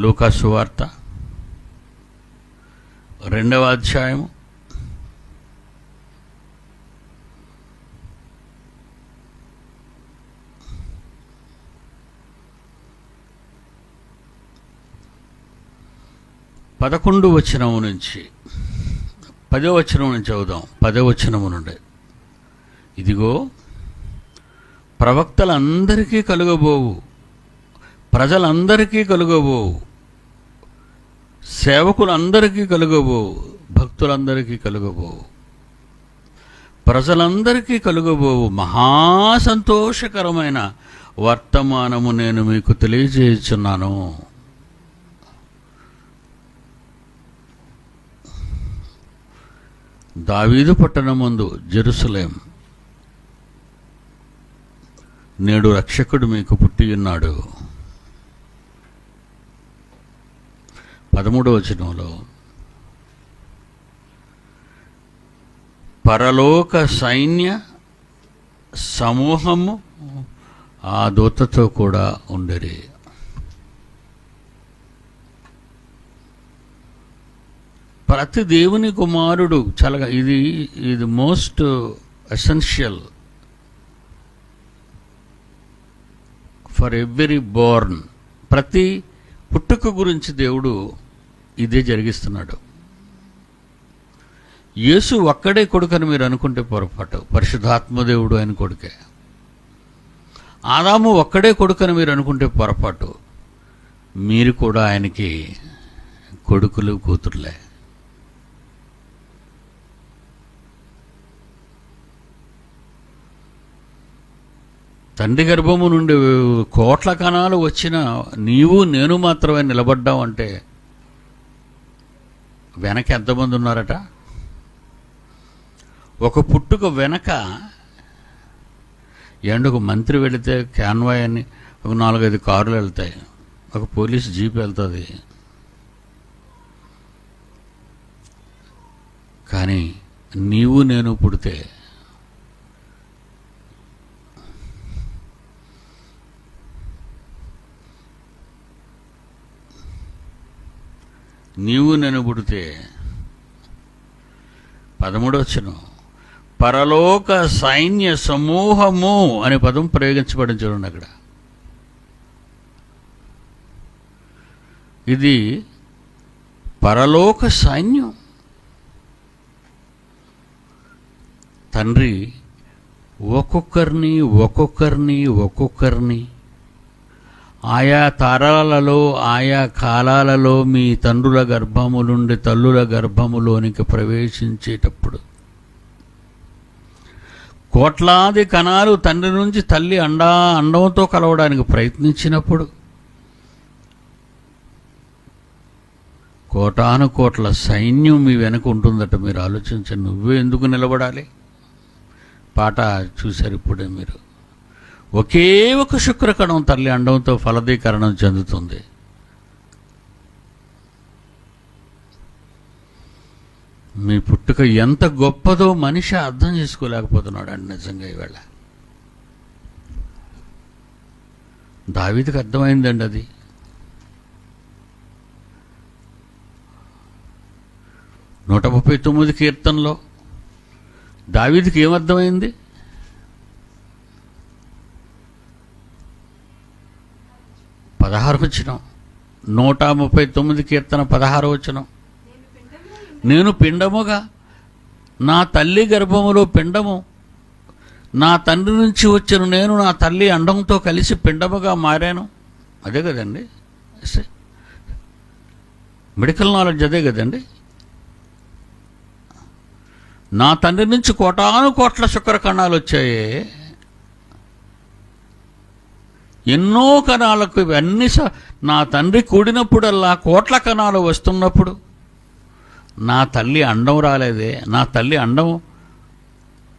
లూకా సువార్త 2వ అధ్యాయము 11వ వచనం నుంచి 10వ వచనం నుంచి చదువుదాం. 10వ వచనము నుండి, ఇదిగో ప్రవక్తలందరికీ కలుగబోవు, ప్రజలందరికీ కలుగబోవు, సేవకులందరికీ కలుగబోవు, భక్తులందరికీ కలుగబోవు, ప్రజలందరికీ కలుగబోవు మహాసంతోషకరమైన వర్తమానము నేను మీకు తెలియజేయుచున్నాను. దావీదు పట్టణమందు జెరూసలేం నేడు రక్షకుడు మీకు పుట్టియున్నాడు. 13వ వచనంలో, పరలోక సైన్య సమూహము ఆ దూతతో కూడా ఉండేది. ప్రతి దేవుని కుమారుడు చాలా ఇది most essential for every Born. ప్రతి పుట్టుక గురించి దేవుడు ఇదే జరిగిస్తున్నాడు. యేసు ఒక్కడే కొడుకని మీరు అనుకుంటే పొరపాటు. పరిశుద్ధాత్మదేవుడు ఆయన కొడుకే. ఆదాము ఒక్కడే కొడుకని మీరు అనుకుంటే పొరపాటు. మీరు కూడా ఆయనకి కొడుకులు కూతుర్లే. తండ్రి గర్భము నుండి కోట్ల కణాలు వచ్చిన నీవు నేను మాత్రమే నిలబడ్డావంటే వెనక ఎంతమంది ఉన్నారట? ఒక పుట్టుక వెనక ఎండకు మంత్రి వెళితే క్యాన్వాయ్ అని ఒక 4-5 కార్లు వెళ్తాయి, ఒక పోలీస్ జీప్ వెళ్తుంది. కానీ నీవు నేను పుడితే నీవు నేను పుడితే 13వ వచనం, పరలోక సైన్య సమూహము అనే పదం ప్రయోగించబడింది చూడండి అక్కడ. ఇది పరలోక సైన్యం. తండ్రి ఒక్కొక్కరిని ఆయా తరాలలో ఆయా కాలాలలో మీ తండ్రుల గర్భము నుండి తల్లుల గర్భములోనికి ప్రవేశించేటప్పుడు కోట్లాది కణాలు తండ్రి నుంచి తల్లి అండంతో కలవడానికి ప్రయత్నించినప్పుడు కోటాను కోట్ల సైన్యం మీ వెనక ఉంటుందట. మీరు ఆలోచించండి. నువ్వే ఎందుకు నిలబడాలి? పాట చూశారు ఇప్పుడే మీరు. ఒకే ఒక శుక్రకణం తల్లి అండంతో ఫలదీకరణం చెందుతుంది. మీ పుట్టుక ఎంత గొప్పదో మనిషి అర్థం చేసుకోలేకపోతున్నాడు అండి నిజంగా. ఈవేళ దావీదుకి అర్థమైందండి అది. నూట 39 కీర్తనలో దావీదుకి ఏమర్థమైంది? 16వ వచనం, 139 కీర్తన 16వ వచనం, నేను పిండముగా నా తల్లి గర్భములో పిండము, నా తండ్రి నుంచి వచ్చిన నేను నా తల్లి అండంతో కలిసి పిండముగా మారాను. అదే కదండి మెడికల్ నాలెడ్జ్, అదే కదండి. నా తండ్రి నుంచి కోటాను కోట్ల శుక్రకణాలు వచ్చాయి. ఎన్నో కణాలకు ఇవన్నీ నా తండ్రి కూడినప్పుడల్లా కోట్ల కణాలు వస్తున్నప్పుడు నా తల్లి అండం రాలేదే, నా తల్లి అండం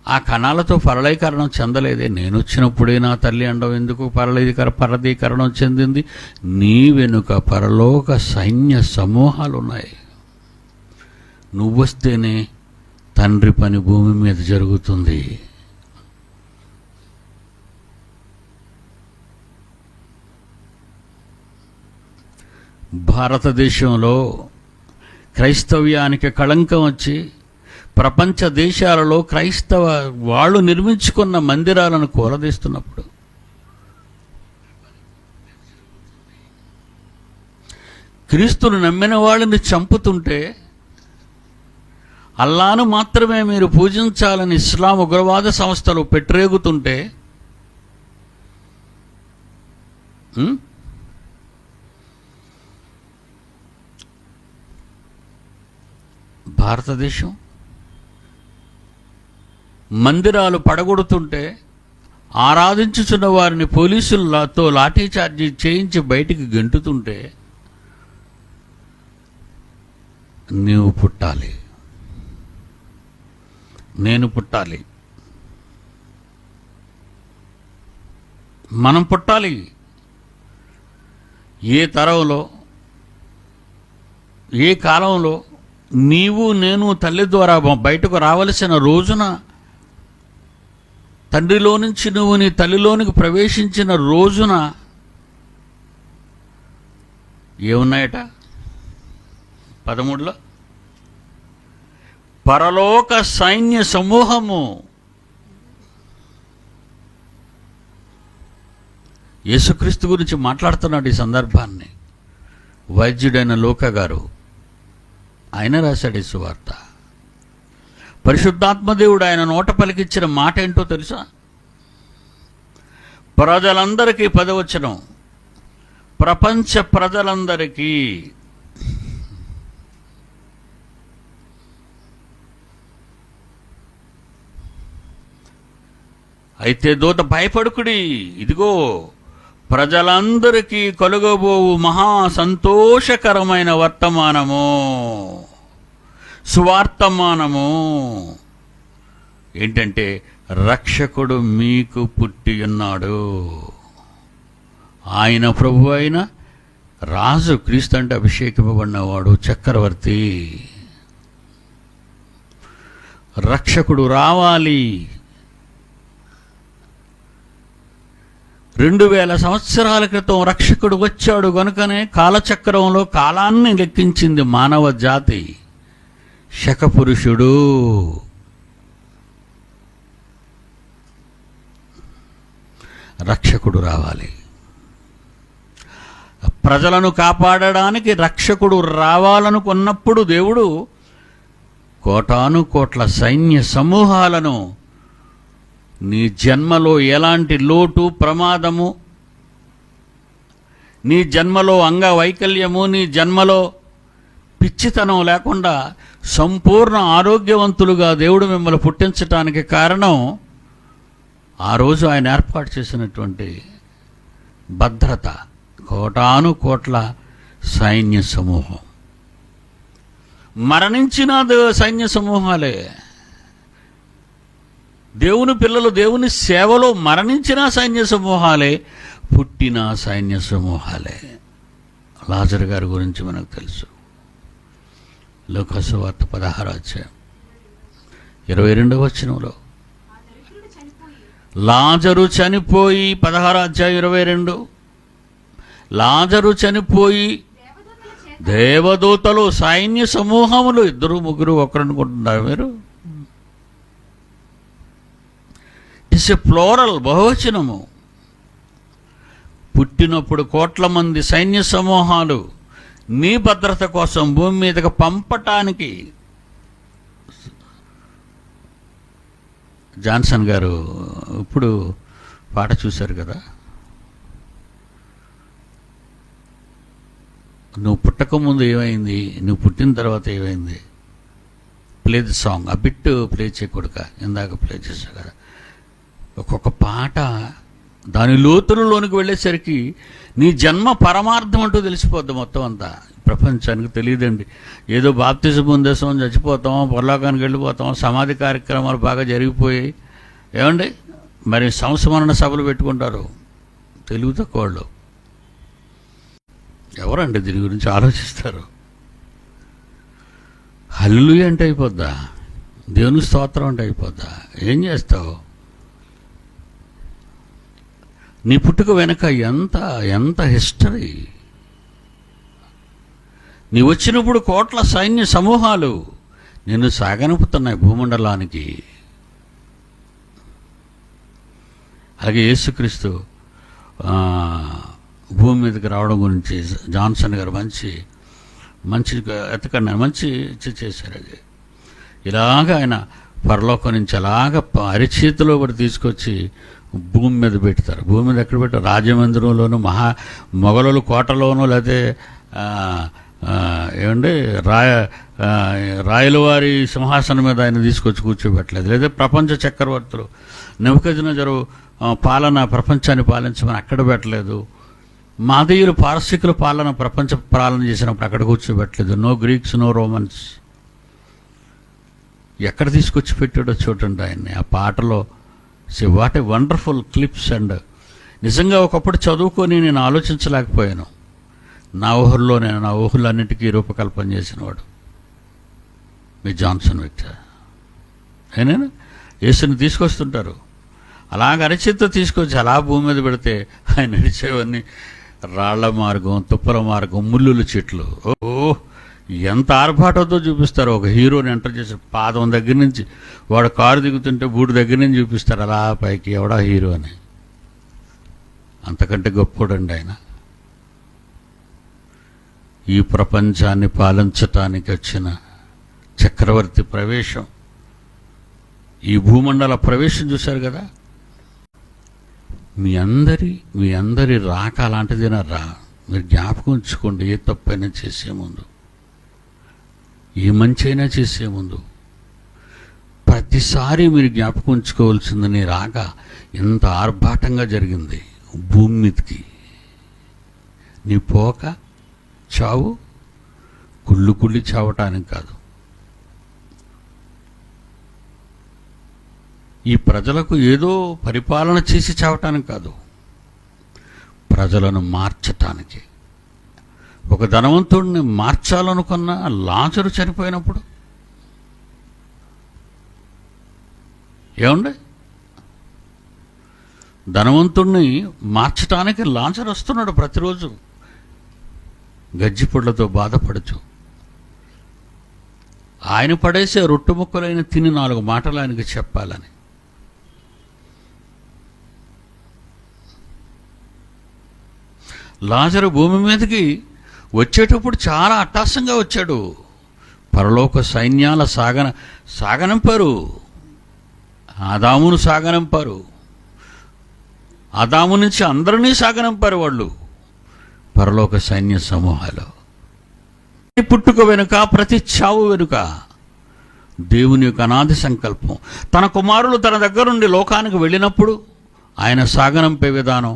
ఆ కణాలతో పరళీకరణం చెందలేదే. నేను వచ్చినప్పుడే నా తల్లి అండం ఎందుకు పరళీకరణం చెందింది? నీ వెనుక పరలోక సైన్య సమూహాలు ఉన్నాయి. నువ్వొస్తేనే తండ్రి పని భూమి మీద జరుగుతుంది. భారతదేశంలో క్రైస్తవ్యానికి కళంకం వచ్చి ప్రపంచ దేశాలలో క్రైస్తవ వాళ్ళు నిర్మించుకున్న మందిరాలను కూలదీస్తున్నప్పుడు, క్రీస్తును నమ్మిన వాళ్ళని చంపుతుంటే, అల్లాను మాత్రమే మీరు పూజించాలని ఇస్లాం ఉగ్రవాద సంస్థలు పెట్టరేగుతుంటే, భారతదేశం మందిరాలు పడగొడుతుంటే, ఆరాధించుచున్న వారిని పోలీసులతో లాఠీచార్జీ చేయించి బయటికి గెంటుతుంటే, నీవు పుట్టాలి, నేను పుట్టాలి, మనం పుట్టాలి. ఏ తరంలో, ఏ కాలంలో నీవు నేను తల్లి ద్వారా బయటకు రావలసిన రోజున, తండ్రిలో నుంచి నువ్వు నీ తల్లిలోనికి ప్రవేశించిన రోజున ఏమున్నాయట 13లో? పరలోక సైన్య సమూహము. యేసుక్రీస్తు గురించి మాట్లాడుతున్నాడు ఈ సందర్భాన్ని. వైద్యుడైన లోక గారు ఆయన రాశాడు ఈ సువార్త. పరిశుద్ధాత్మదేవుడు ఆయన నోట పలికిచ్చిన మాట ఏంటో తెలుసా? ప్రజలందరికీ, 10వ వచనం, ప్రపంచ ప్రజలందరికీ. అయితే దూత భయపడుకుడి, ఇదిగో ప్రజలందరికీ కలుగబోవు మహా సంతోషకరమైన వర్తమానము, సువార్తమానము ఏంటంటే, రక్షకుడు మీకు పుట్టి ఉన్నాడు. ఆయన ప్రభు అయిన రాజు, క్రీస్తు అంటే అభిషేకింపబడినవాడు, చక్రవర్తి. రక్షకుడు రావాలి. 2000 సంవత్సరాల క్రితం రక్షకుడు వచ్చాడు గనుకనే కాలచక్రంలో కాలాన్ని లెక్కించింది మానవ జాతి. శకపురుషుడు. రక్షకుడు రావాలి. ప్రజలను కాపాడడానికి రక్షకుడు రావాలనుకున్నప్పుడు దేవుడు కోటాను కోట్ల సైన్య సమూహాలను, నీ జన్మలో ఎలాంటి లోటు ప్రమాదము, నీ జన్మలో అంగవైకల్యము, నీ జన్మలో పిచ్చితనం లేకుండా సంపూర్ణ ఆరోగ్యవంతులుగా దేవుడు మిమ్మల్ని పుట్టించటానికి కారణం ఆ రోజు ఆయన ఏర్పాటు చేసినటువంటి భద్రత. కోటాను కోట్ల సైన్య సమూహం. మరణించిన సైన్య సమూహాలే. దేవుని పిల్లలు దేవుని సేవలో మరణించిన సైన్య సమూహాలే, పుట్టిన సైన్య సమూహాలే. లాజరు గారి గురించి మనకు తెలుసు. లూకాసు వార్త 16వ అధ్యాయం 22వ వచనంలో లాజరు చనిపోయి, 16వ అధ్యాయం 22, లాజరు చనిపోయి దేవదూతలు సైన్య సమూహములు, 2 3 ఒకరు అనుకుంటున్నారు మీరు? ఇట్స్ ఎ ప్లోరల్, బహువచనము. పుట్టినప్పుడు కోట్ల మంది సైన్య సమూహాలు నీ భద్రత కోసం భూమి మీదకి పంపటానికి. జాన్సన్ గారు ఇప్పుడు పాట చూశారు కదా, నువ్వు పుట్టకముందు ఏమైంది, నువ్వు పుట్టిన తర్వాత ఏమైంది. Play the song. ఆ బిట్ ప్లే చేయకూడక, ఇందాక ప్లే చేశా కదా. ఒక్కొక్క పాట దాని లోతులలోనికి వెళ్ళేసరికి నీ జన్మ పరమార్థం అంటూ తెలిసిపోద్ది. మొత్తం అంతా ప్రపంచానికి తెలియదండి. ఏదో బాప్తిజం పొందేసాం, చచ్చిపోతాం, పరలోకానికి వెళ్ళిపోతాం, సమాధి కార్యక్రమాలు బాగా జరిగిపోయాయి. ఏమండి మరి సంస్మరణ సభలు పెట్టుకుంటారు తెలుగు తక్కువ వాళ్ళు. ఎవరండి దీని గురించి ఆలోచిస్తారు? హల్లెలూయా అంటే అయిపోద్దా? దేవుని స్తోత్రం అంటే అయిపోద్దా? ఏం చేస్తావు? నీ పుట్టుక వెనక ఎంత ఎంత హిస్టరీ. నీ వచ్చినప్పుడు కోట్ల సైన్య సమూహాలు నిన్ను సాగనంపుతున్నాయి భూమండలానికి. అలాగే యేసుక్రీస్తు భూమి మీదకి రావడం గురించి జాన్సన్ గారు మంచి ఎతకండి మంచి చేశారు. అది ఇలాగ ఆయన పరలోకం నుంచి అలాగ అరిచేతిలో కూడా తీసుకొచ్చి భూమి మీద పెడతారు. భూమి మీద ఎక్కడ పెట్టారు? రాజమందిరంలోను, మొఘలుల కోటలోను, లేకపోతే ఏమండి రాయలవారి సింహాసనం మీద ఆయన తీసుకొచ్చి కూర్చోబెట్టలేదు. లేదా ప్రపంచ చక్రవర్తులు నెబుకద్నెజరు పాలన ప్రపంచాన్ని పాలించమని అక్కడ పెట్టలేదు. మాదీయులు పారసీకుల ప్రపంచ పాలన చేసినప్పుడు అక్కడ కూర్చోబెట్టలేదు. No Greeks, no Romans. ఎక్కడ తీసుకొచ్చి పెట్టాడో చూడండి ఆయన్ని. ఆ పాటలో what a wonderful clips. And నిజంగా ఒకప్పుడు చదువుకొని నేను ఆలోచించలేకపోయాను. నా ఊహలన్నిటికీ రూపకల్పన చేసినవాడు మీ జాన్సన్ విక్టర్. అయినా యేసుని తీసుకొస్తుంటారు, అలాగ అరచేత్తో తీసుకొచ్చి అలా భూమి మీద పెడితే ఆయన నడిచేవన్నీ రాళ్ల మార్గం, తుప్పల మార్గం, ముళ్ళుల చెట్లు. ఎంత ఆర్భాటంతో చూపిస్తారు. ఒక హీరోని ఎంటర్ చేసి పాదం దగ్గర నుంచి వాడు కారు దిగుతుంటే బూడి దగ్గర నుంచి చూపిస్తారు అలా పైకి, ఎవడా హీరో అని. అంతకంటే గొప్పోడండి ఆయన. ఈ ప్రపంచాన్ని పాలించటానికి వచ్చిన చక్రవర్తి ప్రవేశం, ఈ భూమండల ప్రవేశం చూశారు కదా. మీ అందరి రాక అలాంటిదేనా రా. మీరు జ్ఞాపకం ఉంచుకోండి. ఏ తప్పైనా చేసే ముందు, ఏ మంచి అయినా చేసే ముందు ప్రతిసారి మీరు జ్ఞాపకం ఉంచుకోవాల్సింది, నీ రాక ఎంత ఆర్భాటంగా జరిగింది భూమి మీదకి. నీ పోక చావు కుళ్ళి చావటానికి కాదు. ఈ ప్రజలకు ఏదో పరిపాలన చేసి చావటానికి కాదు, ప్రజలను మార్చటానికి. ఒక ధనవంతుడిని మార్చాలనుకున్న లాజరు చనిపోయినప్పుడు ఏమండి, ధనవంతుడిని మార్చటానికి లాజరు వస్తున్నాడు ప్రతిరోజు గజ్జిపొడ్లతో బాధపడచ్చు. ఆయన పడేసే రొట్టె ముక్కలైన తిని 4 మాటలు ఆయనకి చెప్పాలని. లాజరు భూమి మీదకి వచ్చేటప్పుడు చాలా అట్టాసంగా వచ్చాడు. పరలోక సైన్యాల సాగనంపారు. ఆదామును సాగనంపారు. ఆదాము నుంచి అందరినీ సాగనంపారు వాళ్ళు, పరలోక సైన్య సమూహాలు. పుట్టుక వెనుక, ప్రతి చావు వెనుక దేవుని యొక్క అనాది సంకల్పం. తన కుమారులు తన దగ్గర నుండి లోకానికి వెళ్ళినప్పుడు ఆయన సాగనంపే విధానం,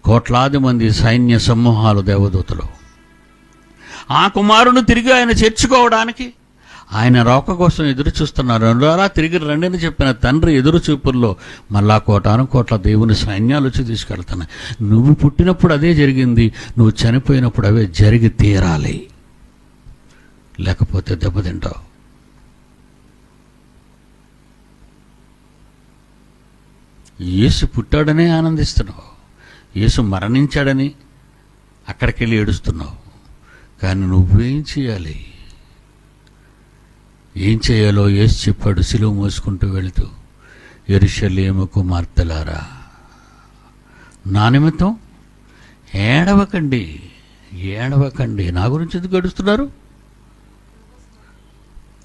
కోట్లాది మంది సైన్య సమూహాలు, దేవదూతలు ఆ కుమారుని తిరిగి ఆయన చేర్చుకోవడానికి ఆయన రాక కోసం ఎదురు చూస్తున్నారు. అలా తిరిగి రండిని చెప్పిన తండ్రి ఎదురు చూపుల్లో మళ్ళా కోట్ల దేవుని సైన్యాలు వచ్చి తీసుకెళ్తున్నాయి. నువ్వు పుట్టినప్పుడు అదే జరిగింది, నువ్వు చనిపోయినప్పుడు అవే జరిగి తీరాలి, లేకపోతే దెబ్బతింటావు. యేసు పుట్టాడనే ఆనందిస్తున్నావు, యేసు మరణించాడని అక్కడికి వెళ్ళి ఏడుస్తున్నావు. కానీ నువ్వేం చేయాలి? ఏం చేయాలో యేసు చెప్పాడు. సిలువ మోసుకుంటూ వెళుతూ, యెరూషలేము కుమార్తెలారా, నా నిమిత్తం ఏడవకండి. నా గురించి ఎందుకు ఏడుస్తున్నారు?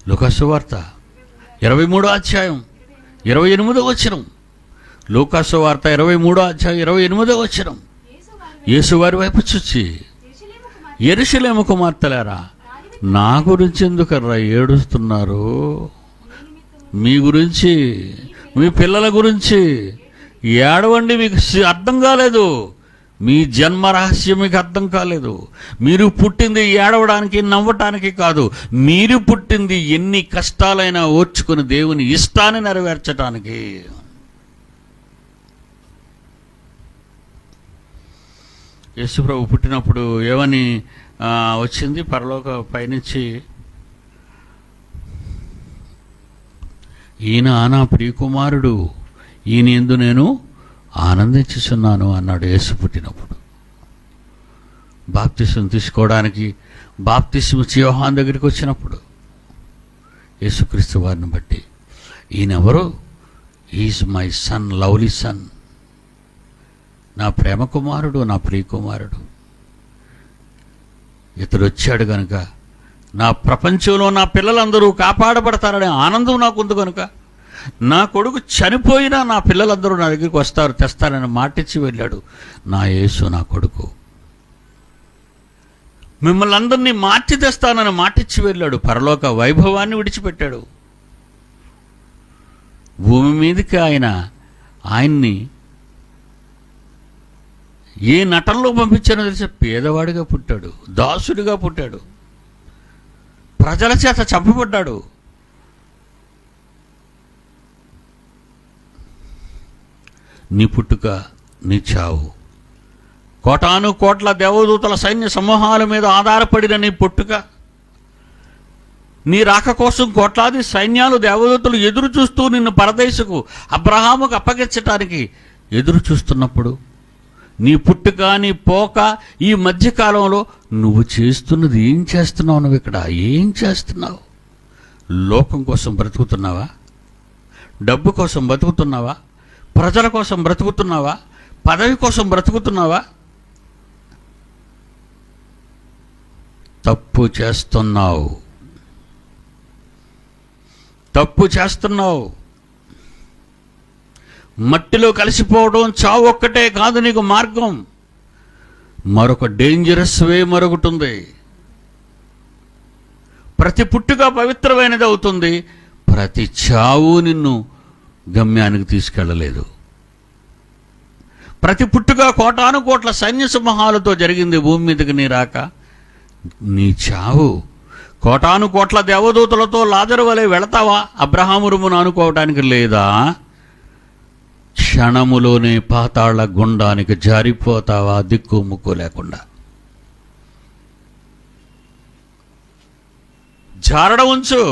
లూకాసు వార్త 23వ అధ్యాయం 28వ వచనం. లూకాసు వార్త 23వ అధ్యాయం 28వ వచనం. యేసు వారి వైపు చూచి, యెరూషలేము కుమార్తెలారా, నా గురించి ఎందుకర్రా ఏడుస్తున్నారు? మీ గురించి, మీ పిల్లల గురించి ఏడవండి. మీకు అర్థం కాలేదు, మీ జన్మ రహస్యం మీకు అర్థం కాలేదు. మీరు పుట్టింది ఏడవడానికి, నవ్వటానికి కాదు. మీరు పుట్టింది ఎన్ని కష్టాలైనా ఓర్చుకుని దేవుని ఇష్టాన్ని నెరవేర్చడానికి. యేసుప్రభు పుట్టినప్పుడు ఏమని వచ్చింది? పరలోక పైనుంచి, ఈయన నా ప్రియకుమారుడు, ఈయన యందు నేను ఆనందించుచున్నాను అన్నాడు యేసు పుట్టినప్పుడు. బాప్తిసం తీసుకోవడానికి బాప్తిస్మం ఇచ్చి యోహాను దగ్గరికి వచ్చినప్పుడు యేసుక్రీస్తు వారిని బట్టి, ఈయనెవరు? Is my son, lovely son, నా ప్రేమ కుమారుడు, నా ప్రియ కుమారుడు. ఇతడు వచ్చాడు కనుక నా ప్రపంచంలో నా పిల్లలందరూ కాపాడబడతారనే ఆనందం నాకుంది కనుక, నా కొడుకు చనిపోయినా నా పిల్లలందరూ నా దగ్గరికి వస్తారు, తెస్తారని మాటిచ్చి వెళ్ళాడు నా యేసు, నా కొడుకు. మిమ్మల్ని అందరినీ మార్చి తెస్తానని మాటిచ్చి వెళ్ళాడు. పరలోక వైభవాన్ని విడిచిపెట్టాడు. భూమి మీదకి ఆయన్ని ఏ నటనలో పంపించానో తెలిసే పేదవాడిగా పుట్టాడు, దాసుడిగా పుట్టాడు, ప్రజల చేత చంపబడ్డాడు. నీ పుట్టుక, నీ చావు, కోటాను కోట్ల దేవదూతల సైన్య సమూహాల మీద ఆధారపడిన నీ పుట్టుక, నీ రాక కోసం కోట్లాది సైన్యాలు దేవదూతలు ఎదురు చూస్తూ నిన్ను పరదేశకు అబ్రహాముకు అప్పగించటానికి ఎదురు చూస్తున్నప్పుడు, నీ పుట్టుక, నీ పోక, ఈ మధ్యకాలంలో నువ్వు చేస్తున్నది ఏం చేస్తున్నావు? నువ్వు ఇక్కడ ఏం చేస్తున్నావు? లోకం కోసం బ్రతుకుతున్నావా? డబ్బు కోసం బ్రతుకుతున్నావా? ప్రజల కోసం బ్రతుకుతున్నావా? పదవి కోసం బ్రతుకుతున్నావా? తప్పు చేస్తున్నావు, తప్పు చేస్తున్నావు. మట్టిలో కలిసిపోవడం చావు ఒక్కటే కాదు నీకు మార్గం, మరొక డేంజరస్ వే మరొకటి ఉంది. ప్రతి పుట్టుక పవిత్రమైనది అవుతుంది, ప్రతి చావు నిన్ను గమ్యానికి తీసుకెళ్ళలేదు. ప్రతి పుట్టుక కోటాను కోట్ల సైన్య సమూహాలతో జరిగింది భూమి మీదకి నీ రాక. నీ చావు కోటాను కోట్ల దేవదూతలతో లాజరు వలె వెళతావా అబ్రహాము రొమ్మున అనుకోవటానికి? లేదా క్షణములోనే పాతాళ గుండానికి జారిపోతావా దిక్కు ముక్కు లేకుండా? జారడ ఉంచు,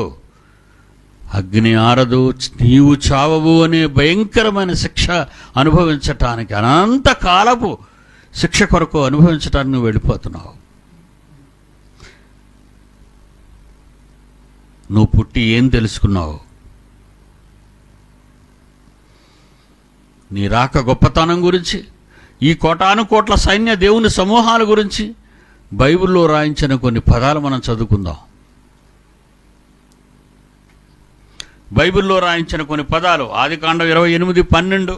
అగ్ని ఆరదు, నీవు చావవు అనే భయంకరమైన శిక్ష అనుభవించటానికి, అనంత కాలపు శిక్ష కొరకు అనుభవించటానికి నువ్వు వెళ్ళిపోతున్నావు. నువ్వు పుట్టి ఏం తెలుసుకున్నావు? నీ రాక గొప్పతనం గురించి, ఈ కోటాను కోట్ల సైన్య దేవుని సమూహాల గురించి బైబిల్లో రాయించిన కొన్ని పదాలు మనం చదువుకుందాం. బైబిల్లో రాయించిన కొన్ని పదాలు, ఆదికాండం 28:12.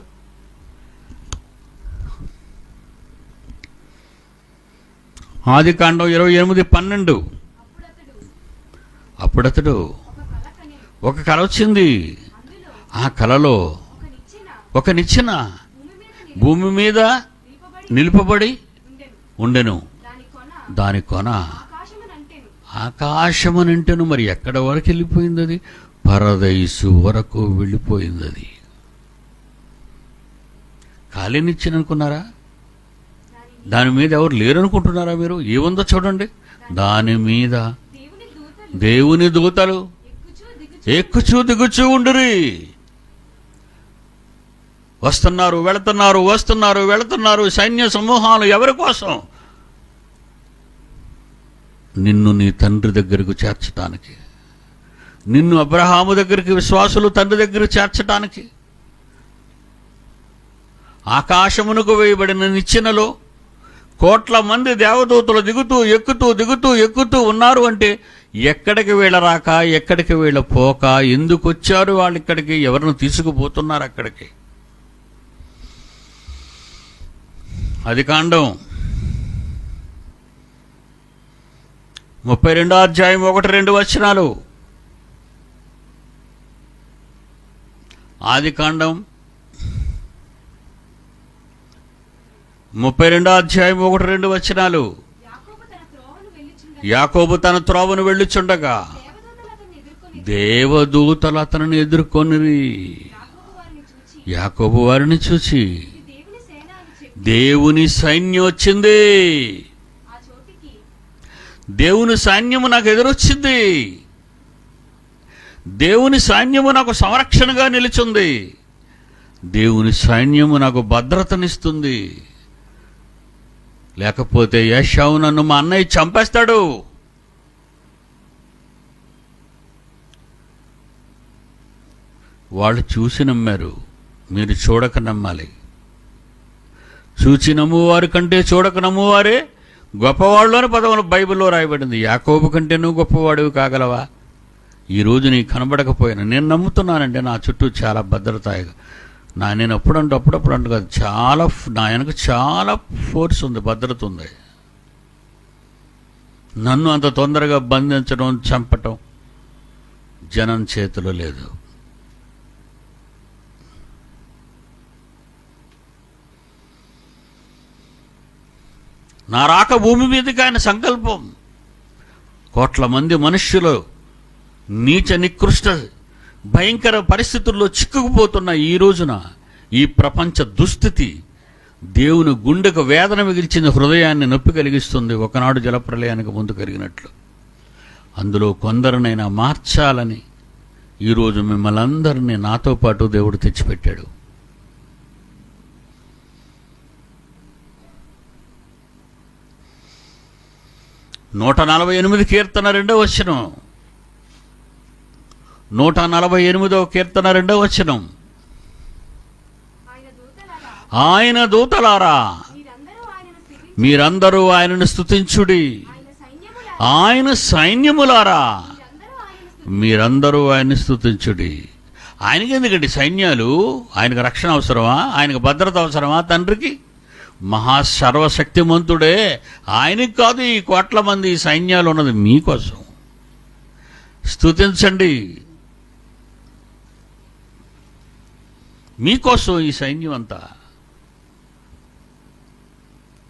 ఆదికాండం 28:12. అప్పుడతడు ఒక కల వచ్చింది. ఆ కలలో ఒక నిచ్చెన భూమి మీద నిలుపబడి ఉండెను, దాని కొన ఆకాశమనంటెను. మరి ఎక్కడ వరకు వెళ్ళిపోయింది అది? పరదైసు వరకు వెళ్ళిపోయింది అది. ఖాళీ నిచ్చెన అనుకున్నారా? దాని మీద ఎవరు లేరు అనుకుంటున్నారా మీరు? ఏముందో చూడండి. దాని మీద దేవుని దూతలు ఎక్కుచూ దిగుచూ ఉండురి. వస్తున్నారు, వెళుతున్నారు, వస్తున్నారు, వెళుతున్నారు. సైన్య సమూహాలు ఎవరి కోసం? నిన్ను నీ తండ్రి దగ్గరకు చేర్చటానికి, నిన్ను అబ్రహాము దగ్గరికి, విశ్వాసులు తండ్రి దగ్గరకు చేర్చటానికి. ఆకాశమునకు వేయబడిన నిచ్చెనలో కోట్ల మంది దేవదూతలు దిగుతూ ఎక్కుతూ దిగుతూ ఎక్కుతూ ఉన్నారు. అంటే ఎక్కడికి వీళ్ళరాక, ఎక్కడికి వీళ్ళ పోక, ఎందుకు వచ్చారు వాళ్ళు ఇక్కడికి, ఎవరిని తీసుకుపోతున్నారు అక్కడికి? ఆదికాండం 32:1-2. ఆదికాండం 32:1-2. యాకోబు తన త్రోవను వెళ్ళుచుండగా దేవదూతలు అతనిని ఎదుర్కొనిరి. యాకోబు వారిని చూచి, దేవుని సైన్యం వచ్చింది, దేవుని సైన్యము నాకు ఎదురొచ్చింది, దేవుని సైన్యము నాకు సంరక్షణగా నిలిచింది, దేవుని సైన్యము నాకు భద్రతనిస్తుంది. లేకపోతే ఏశావు నన్ను మా అన్నయ్య చంపేస్తాడు, వాళ్ళు చూసి నమ్మారు, మీరు చూడక నమ్మాలి. చూచి నమ్మువారి కంటే చూడక నమ్మువారే గొప్పవాళ్ళు అని పదవులు బైబిల్లో రాయబడింది. యాకోబు కంటే నువ్వు గొప్పవాడివి కాగలవా? ఈరోజు నీకు కనబడకపోయినా నేను నమ్ముతున్నానంటే నా చుట్టూ చాలా భద్రతాయిగా నేను అప్పుడప్పుడు అంటూ కాదు, చాలా నా వెనక చాలా ఫోర్స్ ఉంది, భద్రత ఉంది. నన్ను అంత తొందరగా బంధించడం, చంపటం జనం చేతిలో లేదు. నా రాక భూమి మీదకి ఆయన సంకల్పం. కోట్ల మంది మనుష్యులు నీచ నికృష్ట భయంకర పరిస్థితుల్లో చిక్కుకుపోతున్న ఈ రోజున ఈ ప్రపంచ దుస్థితి దేవుని గుండెకు వేదన మిగిల్చిన హృదయాన్ని నొప్పి కలిగిస్తుంది. ఒకనాడు జలప్రలయానికి ముందు కలిగినట్లు అందులో కొందరినైనా మార్చాలని ఈరోజు మిమ్మల్ని అందరినీ నాతో పాటు దేవుడు తెచ్చిపెట్టాడు. నూట 48 కీర్తన 2వ వచనం, 148వ కీర్తన 2వ వచనం. ఆయన దూతలారా మీరందరూ ఆయనను స్తుతించుడి, ఆయన సైన్యములారా మీరందరూ ఆయన్ని స్తుతించుడి. ఆయనకి ఎందుకండి సైన్యాలు? ఆయనకు రక్షణ అవసరమా? ఆయనకు భద్రత అవసరమా? తండ్రికి మహాసర్వశక్తిమంతుడే. ఆయనకి కాదు ఈ కోట్ల మంది సైన్యాలు ఉన్నది, మీకోసం. స్తుతించండి, మీకోసం ఈ సైన్యం అంతా.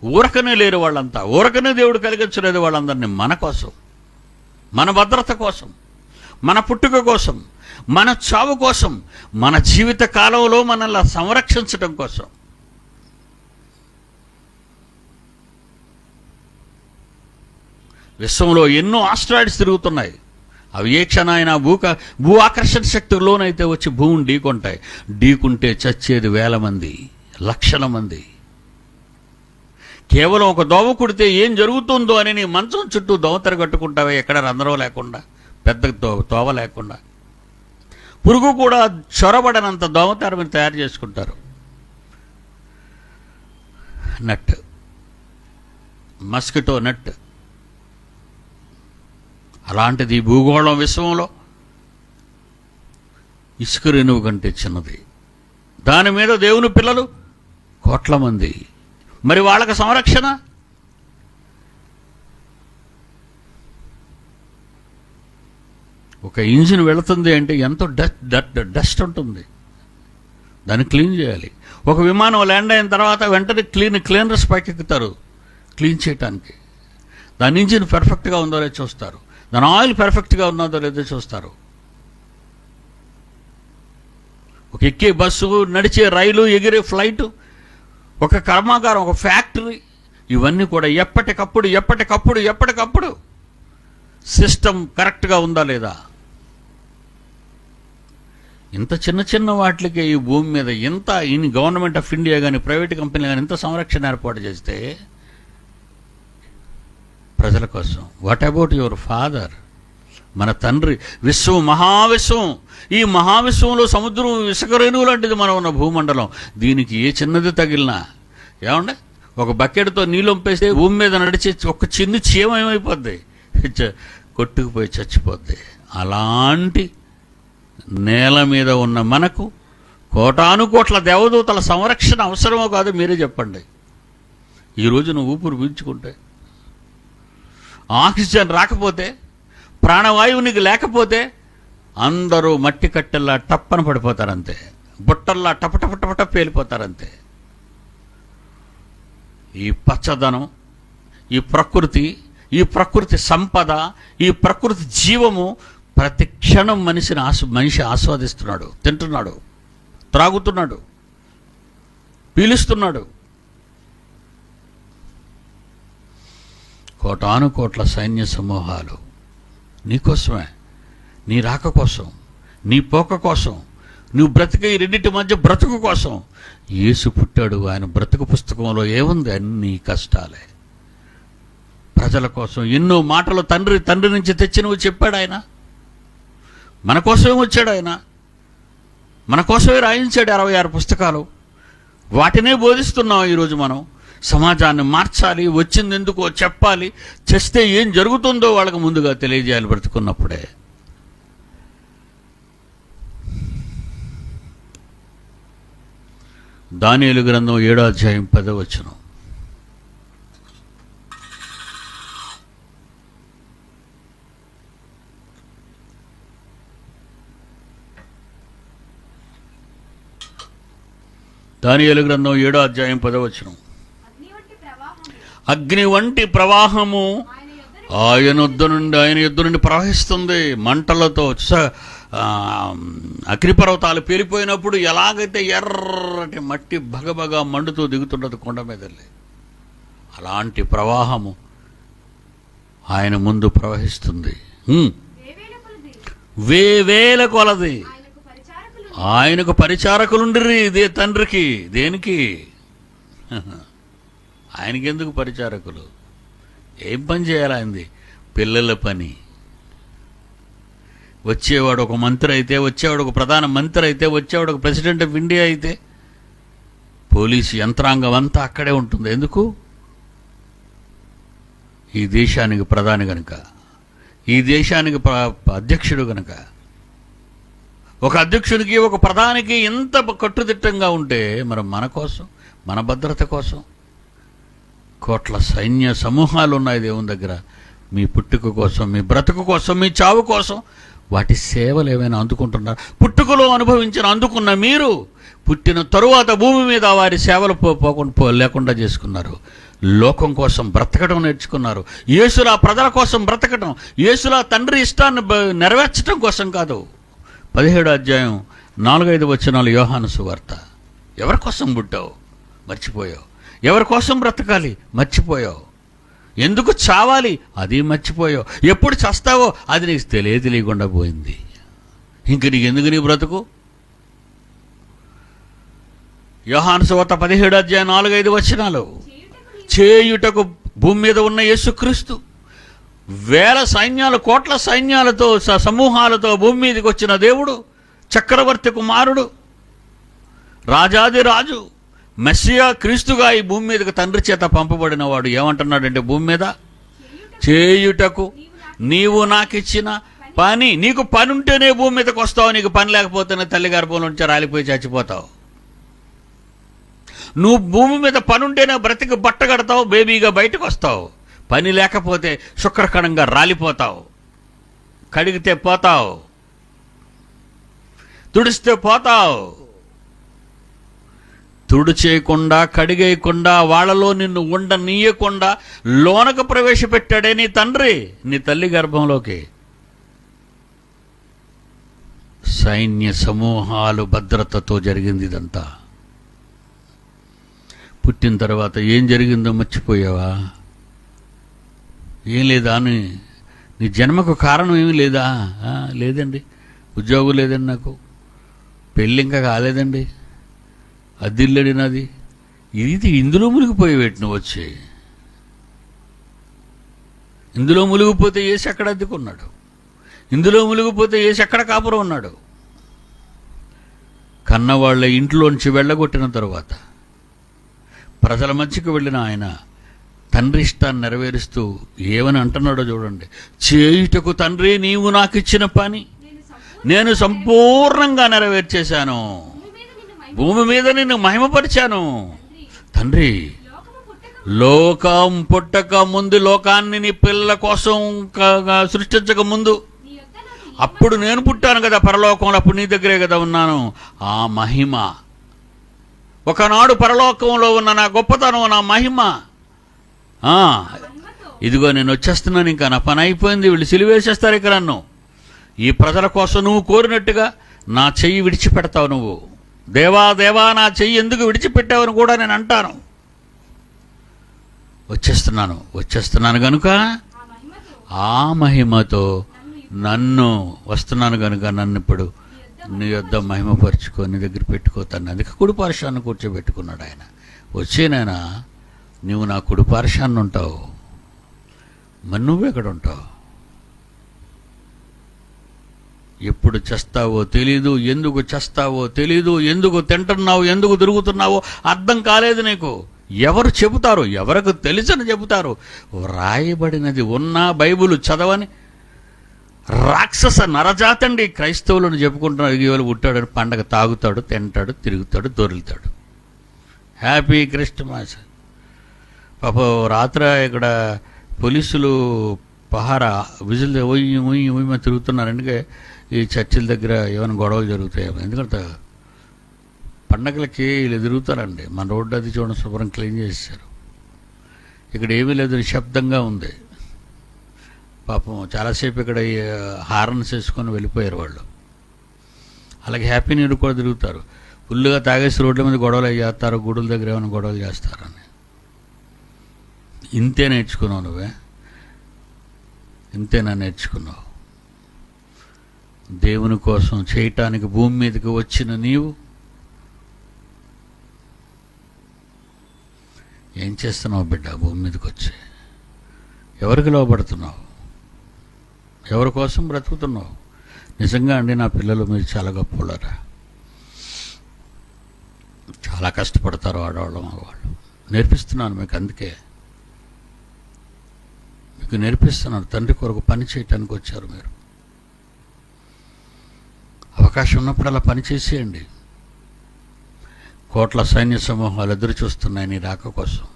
ఊరకనే లేరు వాళ్ళంతా, ఊరకనే దేవుడు కలిగించలేదు వాళ్ళందరినీ. మన కోసం, మన భద్రత కోసం, మన పుట్టుక కోసం, మన చావు కోసం, మన జీవిత కాలంలో మనల్ని సంరక్షించడం కోసం. విశ్వంలో ఎన్నో ఆస్ట్రాయిడ్స్ తిరుగుతున్నాయి. అవి ఏ క్షణాయినా భూ ఆకర్షణ శక్తికి లోనైతే వచ్చి భూమిని ఢీకొంటాయి. ఢీకుంటే చచ్చేది వేల మంది, లక్షల మంది. కేవలం ఒక దోవ కుడితే ఏం జరుగుతుందో అని నీ మంచం చుట్టూ దోవతెర కట్టుకుంటావే, ఎక్కడ రంధ్రం లేకుండా, పెద్ద తోవ లేకుండా. పురుగు కూడా చొరబడనంత దోవతెర మీరు తయారు చేసుకుంటారు. నట్, మస్కిటో నట్. అలాంటిది భూగోళం విశ్వంలో ఇసుక రేణువు కంటే చిన్నది. దాని మీద దేవుని పిల్లలు కోట్ల మంది. మరి వాళ్ళకి సంరక్షణ? ఒక ఇంజిన్ వెళుతుంది అంటే ఎంతో డస్ట్ ఉంటుంది, దాన్ని క్లీన్ చేయాలి. ఒక విమానం ల్యాండ్ అయిన తర్వాత వెంటనే క్లీనర్స్ పైకి ఎక్కుతారు క్లీన్ చేయటానికి. దాని ఇంజిన్ పర్ఫెక్ట్గా ఉందో లేదో చూస్తారు, దాని ఆయిల్ పర్ఫెక్ట్గా ఉన్నదో లేదో చూస్తారు. ఒక ఎక్కే బస్సు, నడిచే రైలు, ఎగిరే ఫ్లైటు, ఒక కర్మాగారం, ఒక ఫ్యాక్టరీ, ఇవన్నీ కూడా ఎప్పటికప్పుడు సిస్టమ్ కరెక్ట్గా ఉందా లేదా? ఇంత చిన్న వాటికి ఈ భూమి మీద ఇంత గవర్నమెంట్ ఆఫ్ ఇండియా కానీ ప్రైవేట్ కంపెనీలు కానీ ఇంత సంరక్షణ ఏర్పాటు చేస్తే ప్రజల కోసం. What about your father? మన తండ్రి. విశ్వం, మహావిశ్వం. ఈ మహావిశ్వంలో సముద్రం ఇసుక రేణువు లాంటిది మనం ఉన్న భూమండలం. దీనికి ఏ చిన్నది తగిలినా, ఏమంటే ఒక బకెట్తో నీళ్ళు వంపేస్తే భూమి మీద నడిచే ఒక చిన్న చీమ ఏమైపోద్ది? కొట్టుకుపోయి చచ్చిపోద్ది. అలాంటి నేల మీద ఉన్న మనకు కోటానుకోట్ల దేవదూతల సంరక్షణ అవసరమో కాదో మీరే చెప్పండి. ఈరోజు నువ్వు ఊపిరి పీల్చుకుంటే, ఆక్సిజన్ రాకపోతే, ప్రాణవాయువు నీకు లేకపోతే అందరూ మట్టి కట్టెల్లా టప్పన పడిపోతారంతే, బుట్టల్లా టపటపటపట పేలిపోతారంతే. ఈ పచ్చదనం, ఈ ప్రకృతి సంపద, ఈ ప్రకృతి జీవము ప్రతి క్షణం మనిషి ఆస్వాదిస్తున్నాడు, తింటున్నాడు, త్రాగుతున్నాడు, పీలుస్తున్నాడు. కోటానుకోట్ల సైన్య సమూహాలు నీకోసమే, నీ రాక కోసం, నీ పోక కోసం, నువ్వు బ్రతికే ఈ రెండింటి మధ్య బ్రతుకు కోసం యేసు పుట్టాడు. ఆయన బ్రతుకు పుస్తకంలో ఏముంది? అన్ని కష్టాలే. ప్రజల కోసం ఎన్నో మాటలు తండ్రి నుంచి తెచ్చినవి చెప్పాడు ఆయన. మన కోసమే వచ్చాడు ఆయన. మన కోసమే రాయించాడు 66 పుస్తకాలు. వాటినే బోధిస్తున్నాం ఈరోజు మనం. సమాజాన్ని మార్చాలి, వచ్చింది ఎందుకో చెప్పాలి, చేస్తే ఏం జరుగుతుందో వాళ్ళకి ముందుగా తెలియజేయాలి బ్రతుకున్నప్పుడే. దానియేలు గ్రంథం 7వ అధ్యాయం 10వ వచనం. దానియేలు గ్రంథం 7వ అధ్యాయం 10వ వచనం. అగ్ని వంటి ప్రవాహము ఆయన యుద్ధ నుండి ప్రవహిస్తుంది మంటలతో. అగ్నిపర్వతాలు పేలిపోయినప్పుడు ఎలాగైతే ఎర్రటి మట్టి భగభగా మండుతూ దిగుతుండదు కొండ మీదలే, అలాంటి ప్రవాహము ఆయన ముందు ప్రవహిస్తుంది. వేవేల కొలది ఆయనకు పరిచారకులుండిరి. ఇదే తండ్రికి. దేనికి? ఆయనకెందుకు పరిచారకులు? ఏం పని చేయాలి ఆయనది? పిల్లల పని. వచ్చేవాడు ఒక మంత్రి అయితే, వచ్చేవాడు ఒక ప్రధాన మంత్రి అయితే, వచ్చేవాడు ఒక ప్రెసిడెంట్ ఆఫ్ ఇండియా అయితే, పోలీసు యంత్రాంగం అంతా అక్కడే ఉంటుంది. ఎందుకు? ఈ దేశానికి ప్రధాని గనుక, ఈ దేశానికి అధ్యక్షుడు గనుక. ఒక అధ్యక్షుడికి, ఒక ప్రధానికి ఎంత కట్టుదిట్టంగా ఉంటే మరి మన కోసం, మన భద్రత కోసం కోట్ల సైన్య సమూహాలు ఉన్నాయి దేవుని దగ్గర. మీ పుట్టుక కోసం, మీ బ్రతుకు కోసం, మీ చావు కోసం వాటి సేవలు ఏమైనా అందుకుంటున్నారు? పుట్టుకలో అందుకున్న మీరు పుట్టిన తరువాత భూమి మీద వారి సేవలు లేకుండా చేసుకున్నారు. లోకం కోసం బ్రతకడం నేర్చుకున్నారు. యేసులా ప్రజల కోసం బ్రతకడం, యేసులా తండ్రి ఇష్టాన్ని నెరవేర్చడం కోసం కాదు. 17వ అధ్యాయం 4-5 వచనాలు యోహాను సువార్త. ఎవరి కోసం పుట్టావు? మర్చిపోయావు. ఎవరి కోసం బ్రతకాలి? మర్చిపోయావు. ఎందుకు చావాలి? అది మర్చిపోయావు. ఎప్పుడు చస్తావో అది నీకు తెలియకుండా పోయింది. ఇంక నీకు ఎందుకు నీ బ్రతుకు? యోహాను సువార్త 17వ అధ్యాయం 4-5 వచనాలు. చేయుటకు భూమి మీద ఉన్న యేసుక్రీస్తు వేల సైన్యాలు, కోట్ల సైన్యాలతో, సమూహాలతో భూమి మీదకి వచ్చిన దేవుడు, చక్రవర్తి కుమారుడు, రాజాది రాజు, మెస్సియా క్రీస్తుగా ఈ భూమి మీదకి తండ్రి చేత పంపబడిన వాడు ఏమంటున్నాడంటే, భూమి మీద చేయుటకు నీవు నాకిచ్చిన పని. నీకు పని ఉంటేనే భూమి మీదకి వస్తావు. నీకు పని లేకపోతేనే తల్లి గర్భంలో నుంచి రాలిపోయి చచ్చిపోతావు. నువ్వు భూమి మీద పని ఉంటేనే బ్రతికి బట్ట కడతావు, బేబీగా బయటకు వస్తావు. పని లేకపోతే శుక్రకణంగా రాలిపోతావు. కడిగితే పోతావు, తుడిస్తే పోతావు. తుడు చేయకుండా, కడిగేయకుండా, వాళ్ళలో నిన్ను ఉండనీయకుండా లోనకు ప్రవేశపెట్టాడే నీ తండ్రి నీ తల్లి గర్భంలోకి. సైన్య సమూహాలు భద్రతతో జరిగింది ఇదంతా. పుట్టిన తర్వాత ఏం జరిగిందో మర్చిపోయావా? ఏం లేదా? నీ జన్మకు కారణం ఏమీ లేదా? లేదండి. ఉద్యోగం లేదండి, నాకు పెళ్ళి ఇంకా కాలేదండి, అద్దిల్లడి నాది. ఇది ఇందులో మునిగిపోయేవేటి నువ్వు వచ్చి? ఇందులో మునిగిపోతే ఏసి ఎక్కడ అద్దెకున్నాడు? ఇందులో మునిగిపోతే ఏసి ఎక్కడ కాపురం ఉన్నాడు? కన్నవాళ్ళ ఇంట్లోంచి వెళ్ళగొట్టిన తరువాత ప్రజల మధ్యకు వెళ్ళిన ఆయన తండ్రి ఇష్టాన్ని నెరవేరుస్తూ ఏమని అంటున్నాడో చూడండి. చేయుటకు తండ్రి నీవు నాకు ఇచ్చిన పని నేను సంపూర్ణంగా నెరవేర్చేశాను. భూమి మీద నిన్ను మహిమపరిచాను. తండ్రి, లోకం పుట్టక ముందు, లోకాన్ని నీ పిల్లల కోసం సృష్టించక ముందు, అప్పుడు నేను పుట్టాను కదా పరలోకంలో, అప్పుడు నీ దగ్గరే కదా ఉన్నాను. ఆ మహిమ, ఒకనాడు పరలోకంలో ఉన్న నా గొప్పతనం, నా మహిమ, ఇదిగో నేను వచ్చేస్తున్నాను. ఇంకా నా పని అయిపోయింది. వీళ్ళు సిలువేసేస్తారు ఇక నన్ను. ఈ ప్రజల కోసం నువ్వు కోరినట్టుగా నా చెయ్యి విడిచిపెడతావు. నువ్వు దేవా దేవా నా చెయ్యి ఎందుకు విడిచిపెట్టావని కూడా నేను అంటాను. వచ్చేస్తున్నాను కనుక ఆ మహిమతో నన్ను వస్తున్నాను కనుక నన్ను ఇప్పుడు నీ యొద్ద మహిమపరుచుకో, నీ దగ్గర పెట్టుకోతాను. అందుకే కుడిపార్శ్వాన్ని కూర్చోబెట్టుకున్నాడు ఆయన. వచ్చేనైనా నువ్వు నా కుడిపార్శ్వాన్ని ఉంటావు, మరి నువ్వెక్కడ ఉంటావు? ఎప్పుడు చేస్తావో తెలీదు, ఎందుకు చేస్తావో తెలీదు, ఎందుకు తింటున్నావు, ఎందుకు తిరుగుతున్నావో అర్థం కాలేదు నీకు. ఎవరు చెబుతారు? ఎవరికి తెలుసని చెబుతారు? వ్రాయబడినది ఉన్నా బైబిల్ చదవని రాక్షస నరజాతండి క్రైస్తవులను చెప్పుకుంటున్నారు. ఇవాళ పుట్టాడు, పండగ తాగుతాడు, తింటాడు, తిరుగుతాడు, దొరుకుతాడు. Happy Christmas. పాప రాత్రి ఇక్కడ పోలీసులు పహారా విజిల్ ఉయ్యమ తిరుగుతున్నారు. ఎందుకంటే ఈ చర్చిల దగ్గర ఏమైనా గొడవలు జరుగుతాయి. ఎందుకంటే పండగలకి వీళ్ళు తిరుగుతారండి. మన రోడ్డు అది చూడండి, శుభ్రం క్లీన్ చేశారు. ఇక్కడ ఏమీ లేదు, నిశ్శబ్దంగా ఉంది. పాపం చాలాసేపు ఇక్కడ హారన్స్ వేసుకొని వెళ్ళిపోయారు వాళ్ళు. అలాగే హ్యాపీ న్యూ ఇయర్ కూడా తిరుగుతారు. ఫుల్గా తాగేసి రోడ్ల మీద గొడవలు చేస్తారు, గుడుల దగ్గర ఏమైనా గొడవలు చేస్తారని. ఇంతే నేర్చుకున్నావు నువ్వే, ఇంతేనా నేర్చుకున్నావు? దేవుని కోసం చేయటానికి భూమి మీదకి వచ్చిన నీవు ఏం చేస్తున్నావు బిడ్డ? భూమి మీదకి వచ్చి ఎవరికి లోబడుతున్నావు? ఎవరి కోసం బ్రతుకుతున్నావు? నిజంగా అండి, నా పిల్లలు మీరు చాలా గొప్పవాళ్ళరా. చాలా కష్టపడతారు ఆడవాళ్ళు, మగవాళ్ళు. నేర్పిస్తున్నాను మీకు, అందుకే మీకు నేర్పిస్తున్నాను. తండ్రి కొరకు పని చేయటానికి వచ్చారు మీరు. అవకాశం ఉన్నప్పుడు అలా పని చేసేయండి. కోట్ల సైన్య సమూహాలు ఎదురు చూస్తున్నాయి నీ రాక కోసం.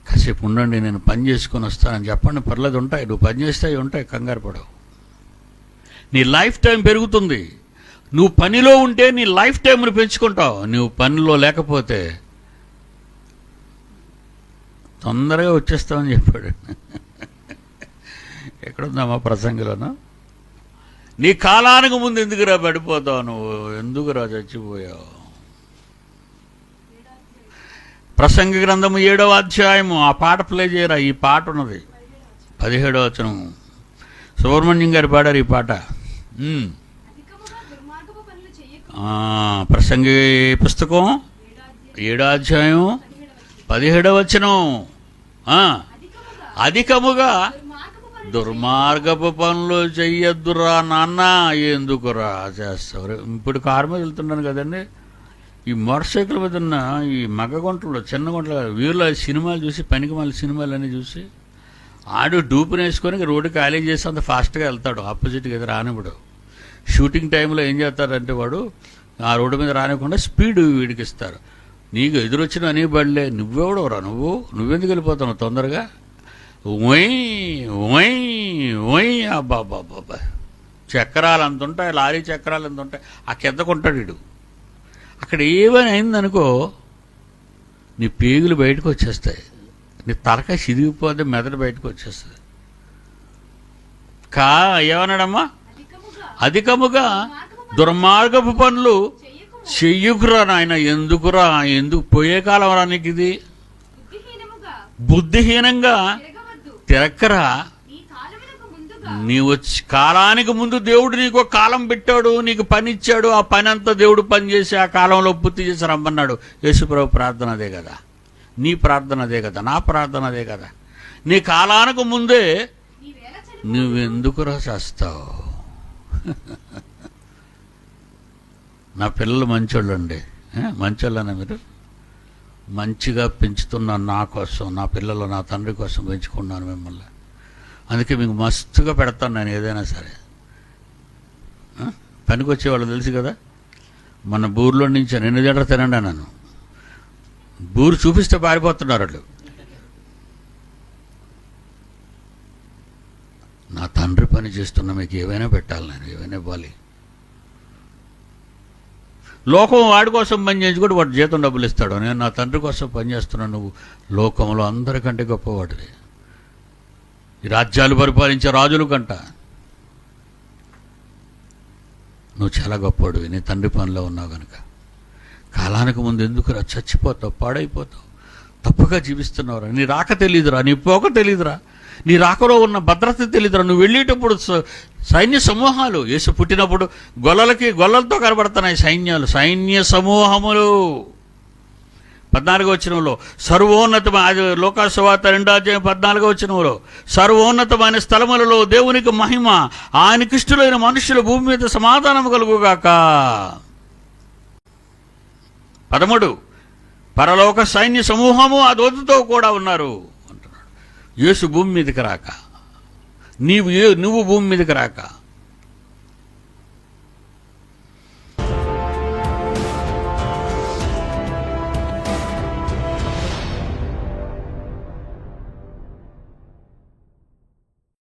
కాసేపు ఉండండి, నేను పని చేసుకొని వస్తానని చెప్పండి, పర్లేదు, ఉంటాయి. నువ్వు పని చేస్తే అవి ఉంటాయి, కంగారు పడవు. నీ లైఫ్ టైం పెరుగుతుంది. నువ్వు పనిలో ఉంటే నీ లైఫ్ టైంను పెంచుకుంటావు. నువ్వు పనిలో లేకపోతే తొందరగా వచ్చేస్తామని చెప్పాడు. ఎక్కడుందమ్మా ప్రసంగిలోనా? నీ కాలానికి ముందు ఎందుకురా పడిపోతావు నువ్వు? ఎందుకురా చచ్చిపోయావు? ప్రసంగి గ్రంథము 7వ అధ్యాయము. ఆ పాట ప్లే చేయరా. ఈ పాట ఉన్నది 17వ వచనం. సుబ్రహ్మణ్యం గారు పాడారు ఈ పాట. ప్రసంగి పుస్తకం 7వ అధ్యాయం 17వ వచనం. అధికముగా దుర్మార్గపు పనులు చెయ్యొద్దురా నాన్న, ఎందుకురా చేస్తావు? ఇప్పుడు కారు మీద వెళ్తున్నాను కదండి, ఈ మోటార్ సైకిల్ మీద ఉన్న ఈ మగ గుంటలు, చిన్న గుంటలు, వీళ్ళ సినిమాలు చూసి, పనికి మళ్ళీ సినిమాలన్నీ చూసి ఆడు డూపుని వేసుకొని రోడ్డు ఖాళీ చేసి అంత ఫాస్ట్గా వెళ్తాడు. ఆపోజిట్గా ఎదురు రానివాడు. షూటింగ్ టైంలో ఏం చేస్తారంటే వాడు ఆ రోడ్డు మీద రానివ్వకుండా స్పీడ్ వీడికి ఇస్తారు. నీకు ఎదురొచ్చిన అనే బడిలే, నువ్వెవడవరా నువ్వెందుకు వెళ్ళిపోతావు తొందరగా? అబ్బాబ్బాబ్బా, చక్రాలు అంత ఉంటాయి, లారీ చక్రాలు ఎంత ఉంటాయి. ఆ కిందకుంటాడు వీడు. అక్కడ ఏమైనా అయిందనుకో, నీ పేగులు బయటకు వచ్చేస్తాయి, నీ తలకాయ చిదిగిపోతే మెదడు బయటకు వచ్చేస్తుంది. ఏమన్నాడమ్మా? అధికముగా దుర్మార్గపు పనులు చెయ్యకురా నాయన. ఎందుకురా? ఎందుకు? పోయే కాలం రా నీకు ఇది. బుద్ధిహీనంగా తిరక్కరా. నీ వచ్చి కాలానికి ముందు దేవుడు నీకు ఒక కాలం పెట్టాడు, నీకు పని ఇచ్చాడు. ఆ పని అంతా దేవుడు పని చేసి ఆ కాలంలో పూర్తి చేసి రమ్మన్నాడు. యేసుప్రభు ప్రార్థన అదే కదా, నీ ప్రార్థన అదే కదా, నా ప్రార్థన అదే కదా. నీ కాలానికి ముందే నువ్వెందుకురా చేస్తావు? నా పిల్లలు మంచోళ్ళు అండి. మంచోళ్ళనే మీరు? మంచిగా పెంచుతున్నాను నా కోసం, నా పిల్లలు నా తండ్రి కోసం పెంచుకున్నాను మిమ్మల్ని. అందుకే మీకు మస్తుగా పెడతాను నేను ఏదైనా సరే. పనికి వచ్చేవాళ్ళు తెలుసు కదా, మన బూర్లో నుంచి 2 గంటలు తినండి నన్ను. బూరు చూపిస్తే పారిపోతున్నారు వాళ్ళు. నా తండ్రి పని చేస్తున్నా, మీకు ఏవైనా పెట్టాలి, నేను ఏవైనా ఇవ్వాలి. లోకం వాడి కోసం పని చేయించుకుంటే వాడు జీతం డబ్బులు ఇస్తాడు. నేను నా తండ్రి కోసం పనిచేస్తున్నాను. నువ్వు లోకంలో అందరికంటే గొప్పవాడివి. ఈ రాజ్యాలు పరిపాలించే రాజుల కంట నువ్వు చాలా గొప్పవాడివి. నీ తండ్రి పనిలో ఉన్నావు కనుక కాలానికి ముందు ఎందుకురా చచ్చిపోతావు, పాడైపోతావు, తప్పుగా జీవిస్తున్నావురా. నీ రాక తెలియదురా, నీ పోక తెలియదురా, నీ రాకలో ఉన్న భద్రత తెలియదురా. నువ్వు వెళ్ళేటప్పుడు సైన్య సమూహాలు, యేసు పుట్టినప్పుడు గొల్లలతో కనబడుతున్నాయి సైన్యాలు, సైన్య సమూహములు. 14వ వచనంలో సర్వోన్నతమైన, అది లూకాసు సువార్త 2:14వ వచనంలో, సర్వోన్నతమైన స్థలములలో దేవునికి మహిమ, ఆయనకిష్టులైన మనుషుల భూమి మీద సమాధానం కలుగుగాక. 13 పరలోక సైన్య సమూహము ఆ దూతతో కూడా ఉన్నారు అంటున్నాడు. యేసు భూమి మీదకి రాక, నువ్వు భూమి మీదకి రాక,